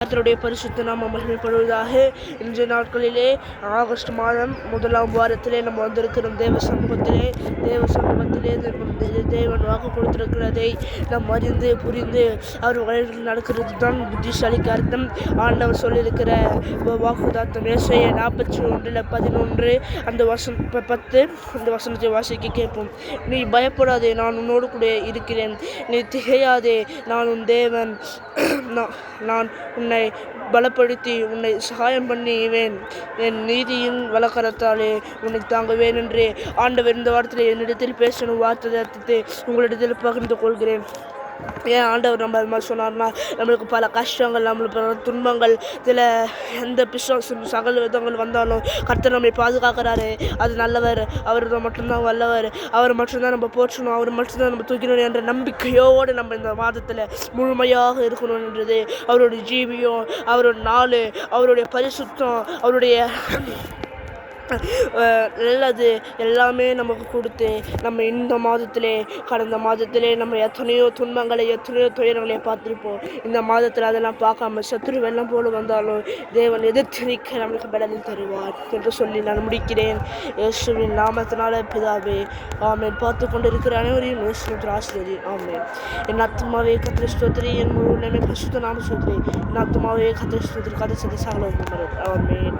கர்த்தருடைய பரிசுத்த நாமம் மகிமைப்படுவதாக. இன்றைய நாட்களிலே ஆகஸ்ட் மாதம் 1ஆம் வாரத்திலே நம்ம வந்திருக்கிறோம். தேவ சமூகத்திலே தேவன் வாக்கு கொடுத்திருக்கிறதை நாம் அறிந்து புரிந்து அவர் வழியில் நடக்கிறது தான் புத்திசாலிக்கு அர்த்தம். ஆண்டவர் சொல்லியிருக்கிற வாக்குதாத்தம் ஏசாயா 41:11 அந்த 10 அந்த வசனத்தை வாசிக்க கேட்போம். நீ பயப்படாதே, நான் உன்னோடு கூட இருக்கிறேன். நீ திகையாதே, நான் உன் தேவன். நான் உன்னை பலப்படுத்தி உன்னை சகாயம் பண்ணுவேன். என் நீதியின் வலக்கரத்தாலே உன்னை தாங்குவேன் என்று ஆண்டவர் இந்த வார்த்தையில் என்னிடத்தில் பேசணும் வார்த்தை உங்களிடத்தில் பகிர்ந்து கொள்கிறேன். ஏன் ஆண்டவர் நம்ம அது மாதிரி சொன்னார்னா, நம்மளுக்கு பல கஷ்டங்கள், நம்மளுக்கு பல துன்பங்கள், இதில் எந்த பிசாசும் சகல விதங்கள் வந்தாலும் கர்த்தர் நம்மை பாதுகாக்கிறாரு. அது நல்லவர், அவர் மட்டும்தான் வல்லவர், அவர் மட்டும்தான் நம்ம போற்றணும், அவர் மட்டும்தான் நம்ம தூக்கணும் என்ற நம்பிக்கையோடு நம்ம இந்த மாதத்தில் முழுமையாக இருக்கணும் என்றது அவருடைய ஜீவியம், அவருடைய நாள், அவருடைய பரிசுத்தம், அவருடைய நல்லது எல்லாமே நமக்கு கொடுத்து நம்ம இந்த மாதத்திலே கடந்த மாதத்திலே நம்ம எத்தனையோ துன்பங்களை எத்தனையோ துயரங்களை பார்த்துருப்போம். இந்த மாதத்தில் அதெல்லாம் பார்க்காம சத்துரு வெள்ளம் போல வந்தாலும் தேவன் எதிர்த்து நிற்க நம்மளுக்கு பலனை தருவார் என்று சொல்லி நான் முடிக்கிறேன். இயேசுவின் நாமத்தினால பிதாவே, ஆமென். பார்த்து கொண்டு இருக்கிற அனைவரையும் இயேசுவின் ஆசீர்வதி. ஆமென். என் ஆத்துமாவே கர்த்தரை ஸ்தோத்திரி, என் முழு உள்ளமே பரிசுத்த நாம ஸ்தோத்திரி. என் ஆத்துமாவே கர்த்தரை ஸ்தோத்திரி, கர்த்தர் செய்த சகல உபகாரங்கள். ஆமென்.